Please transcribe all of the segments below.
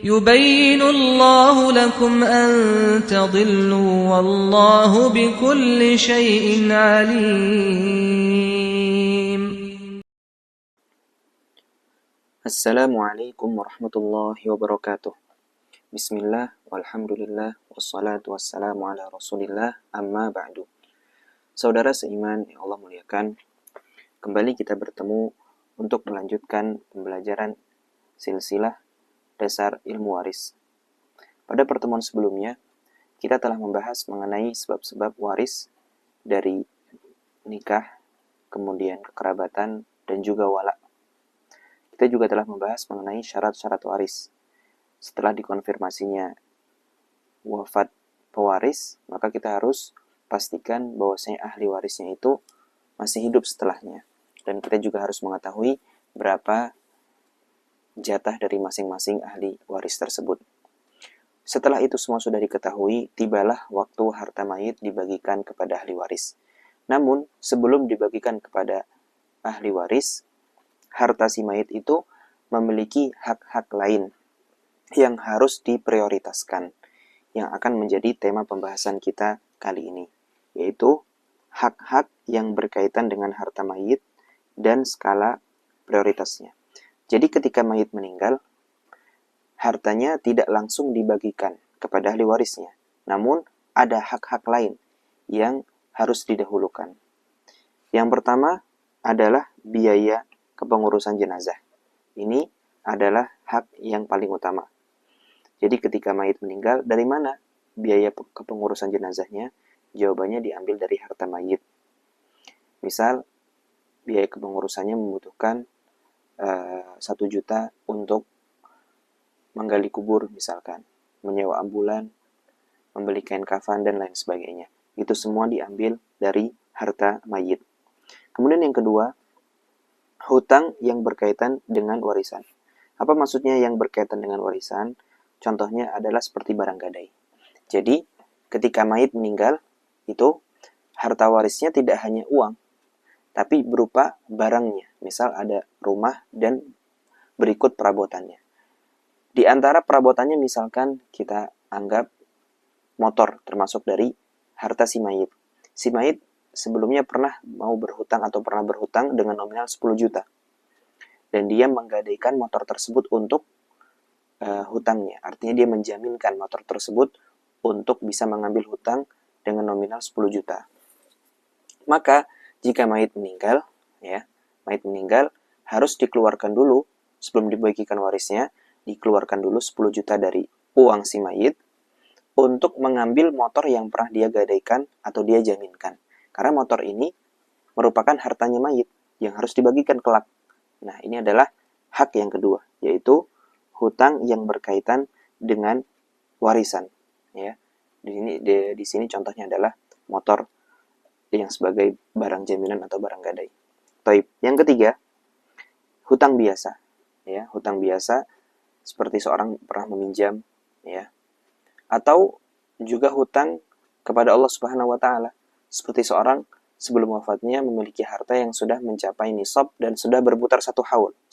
يبين الله لكم أن تضلوا والله بكل شيء عليم. Assalamualaikum warahmatullahi wabarakatuh. Bismillah, walhamdulillah, wassalatu wassalamu ala rasulillah, amma ba'du. Saudara seiman yang Allah muliakan, kembali kita bertemu untuk melanjutkan pembelajaran silsilah dasar ilmu waris. Pada pertemuan sebelumnya, kita telah membahas mengenai sebab-sebab waris dari nikah, kemudian kekerabatan, dan juga wala. Kita juga telah membahas mengenai syarat-syarat waris. Setelah dikonfirmasinya wafat pewaris, maka kita harus pastikan bahwasanya ahli warisnya itu masih hidup setelahnya. Dan kita juga harus mengetahui berapa jatah dari masing-masing ahli waris tersebut. Setelah itu semua sudah diketahui, tibalah waktu harta mayit dibagikan kepada ahli waris. Namun, sebelum dibagikan kepada ahli waris, harta si mayit itu memiliki hak-hak lain yang harus diprioritaskan, yang akan menjadi tema pembahasan kita kali ini, yaitu hak-hak yang berkaitan dengan harta mayit dan skala prioritasnya. Jadi ketika mayit meninggal, hartanya tidak langsung dibagikan kepada ahli warisnya, namun ada hak-hak lain yang harus didahulukan. Yang pertama adalah biaya kepengurusan jenazah. Ini adalah hak yang paling utama. Jadi ketika mayit meninggal, dari mana biaya kepengurusan jenazahnya? Jawabannya diambil dari harta mayit. Misal, biaya kepengurusannya membutuhkan 1 juta untuk menggali kubur misalkan, menyewa ambulan, membeli kain kafan, dan lain sebagainya. Itu semua diambil dari harta mayit. Kemudian yang kedua, hutang yang berkaitan dengan warisan. Apa maksudnya yang berkaitan dengan warisan? Contohnya adalah seperti barang gadai. Jadi, ketika mayit meninggal, itu harta warisnya tidak hanya uang, tapi berupa barangnya. Misal ada rumah dan berikut perabotannya. Di antara perabotannya misalkan kita anggap motor termasuk dari harta si mayit. Si mayit sebelumnya pernah mau berhutang atau pernah berhutang dengan nominal 10 juta. Dan dia menggadaikan motor tersebut untuk hutangnya. Artinya dia menjaminkan motor tersebut untuk bisa mengambil hutang dengan nominal 10 juta. Maka jika mayit meninggal, mayit meninggal harus dikeluarkan dulu sebelum dibagikan warisnya, dikeluarkan dulu 10 juta dari uang si mayit untuk mengambil motor yang pernah dia gadaikan atau dia jaminkan. Karena motor ini merupakan hartanya mayit yang harus dibagikan kelak. Nah, ini adalah hak yang kedua, yaitu hutang yang berkaitan dengan warisan. Ya, di sini contohnya adalah motor yang sebagai barang jaminan atau barang gadai. Taib. Yang ketiga, hutang biasa. Ya, hutang biasa seperti seorang pernah meminjam, ya, atau juga hutang kepada Allah Subhanahu wa Ta'ala. Seperti seorang sebelum wafatnya memiliki harta yang sudah mencapai nisab dan sudah berputar 1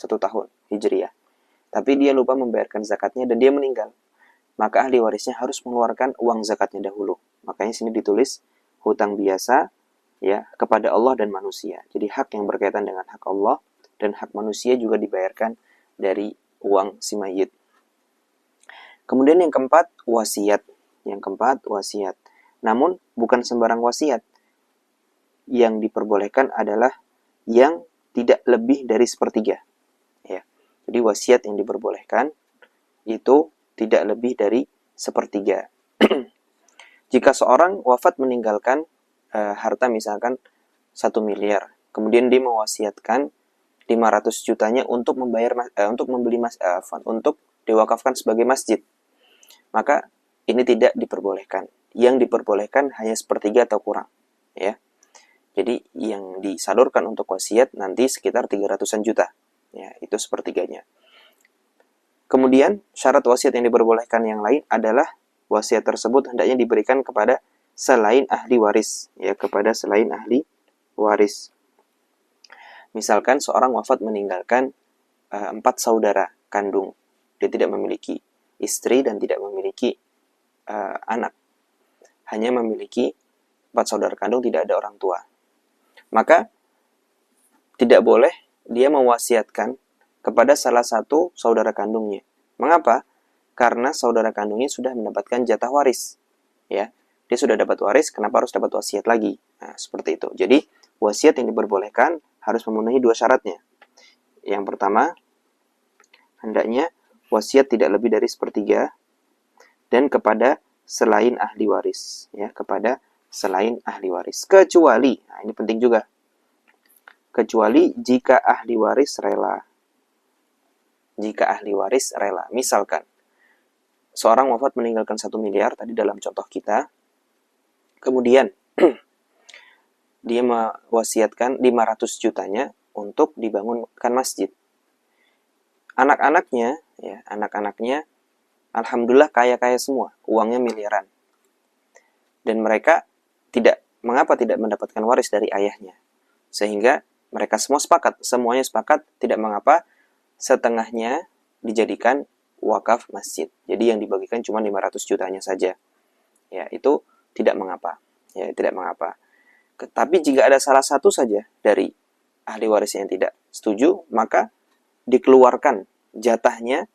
tahun Hijriah. Tapi dia lupa membayarkan zakatnya dan dia meninggal. Maka ahli warisnya harus mengeluarkan uang zakatnya dahulu. Makanya sini ditulis hutang biasa ya kepada Allah dan manusia. Jadi hak yang berkaitan dengan hak Allah dan hak manusia juga dibayarkan dari uang si mayit. Kemudian yang keempat, wasiat. Namun bukan sembarang wasiat. Yang diperbolehkan adalah yang tidak lebih dari 1/3. Ya. Jadi wasiat yang diperbolehkan itu tidak lebih dari 1/3. Jika seorang wafat meninggalkan harta misalkan 1 miliar, kemudian dia mewasiatkan 500 jutanya untuk untuk diwakafkan sebagai masjid, maka ini tidak diperbolehkan. Yang diperbolehkan hanya 1/3 atau kurang, ya. Jadi yang disalurkan untuk wasiat nanti sekitar 300-an juta. Ya, itu 1/3-nya. Kemudian syarat wasiat yang diperbolehkan yang lain adalah wasiat tersebut hendaknya diberikan kepada selain ahli waris, ya, kepada selain ahli waris. Misalkan seorang wafat meninggalkan 4 saudara kandung, dia tidak memiliki istri dan tidak memiliki anak. Hanya memiliki 4 saudara kandung, tidak ada orang tua. Maka tidak boleh dia mewasiatkan kepada salah satu saudara kandungnya. Mengapa? Karena saudara kandungnya sudah mendapatkan jatah waris. Ya, dia sudah dapat waris, kenapa harus dapat wasiat lagi? Nah, seperti itu. Jadi, wasiat yang diperbolehkan harus memenuhi 2 syaratnya. Yang pertama, hendaknya wasiat tidak lebih dari 1/3 dan kepada selain ahli waris, ya, kepada selain ahli waris. Kecuali, nah ini penting juga. Kecuali jika ahli waris rela. Jika ahli waris rela. Misalkan seorang wafat meninggalkan 1 miliar tadi dalam contoh kita. Kemudian dia mewasiatkan 500 jutanya untuk dibangunkan masjid. Anak-anaknya, ya, anak-anaknya alhamdulillah kaya-kaya semua, uangnya miliaran. Dan mereka mengapa tidak mendapatkan waris dari ayahnya? Sehingga mereka semuanya sepakat tidak mengapa setengahnya dijadikan wakaf masjid. Jadi yang dibagikan cuma 500 jutanya saja. Ya, itu tidak mengapa. Ya, tidak mengapa. Tapi jika ada salah satu saja dari ahli waris yang tidak setuju, maka dikeluarkan jatahnya,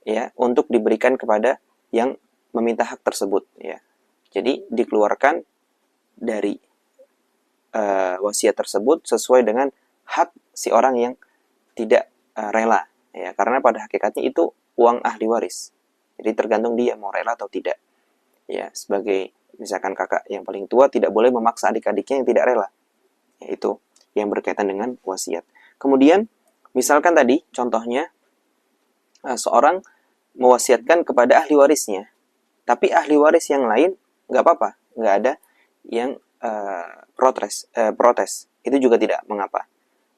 ya, untuk diberikan kepada yang meminta hak tersebut, ya. Jadi dikeluarkan dari wasiat tersebut sesuai dengan hak si orang yang tidak rela, ya, karena pada hakikatnya itu uang ahli waris. Jadi tergantung dia mau rela atau tidak. Ya, sebagai misalkan kakak yang paling tua tidak boleh memaksa adik-adiknya yang tidak rela. Yaitu yang berkaitan dengan wasiat. Kemudian misalkan tadi contohnya seorang mewasiatkan kepada ahli warisnya, tapi ahli waris yang lain nggak apa-apa, nggak ada yang protes, itu juga tidak mengapa,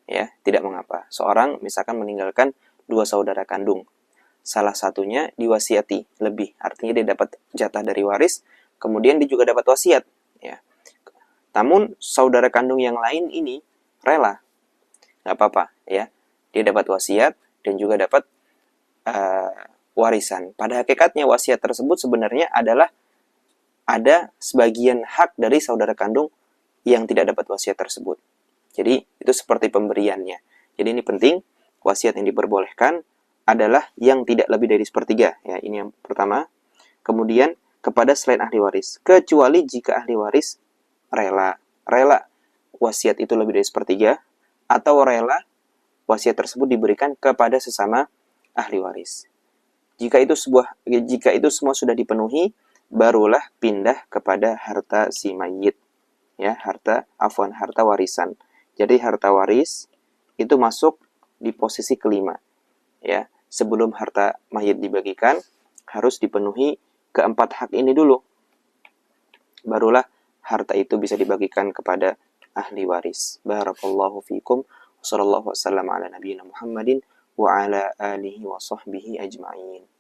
ya, tidak mengapa. Seorang misalkan meninggalkan 2 saudara kandung, salah satunya diwasiati lebih, artinya dia dapat jatah dari waris, kemudian dia juga dapat wasiat, ya. Namun saudara kandung yang lain ini rela, nggak apa-apa, ya, dia dapat wasiat dan juga dapat warisan. Pada hakikatnya wasiat tersebut sebenarnya adalah ada sebagian hak dari saudara kandung yang tidak dapat wasiat tersebut. Jadi itu seperti pemberiannya. Jadi ini penting, wasiat yang diperbolehkan adalah yang tidak lebih dari 1/3. Ya, ini yang pertama. Kemudian kepada selain ahli waris, kecuali jika ahli waris rela wasiat itu lebih dari 1/3 atau rela wasiat tersebut diberikan kepada sesama ahli waris. Jika itu semua sudah dipenuhi, barulah pindah kepada harta si mayit, ya, harta warisan. Jadi harta waris itu masuk di posisi kelima, ya. Sebelum harta mayit dibagikan harus dipenuhi keempat hak ini dulu, barulah harta itu bisa dibagikan kepada ahli waris. Barakallahu fikum. Wassallallahu wasallam ala nabiyina Muhammadin wa ala alihi wa sahbihi ajma'in.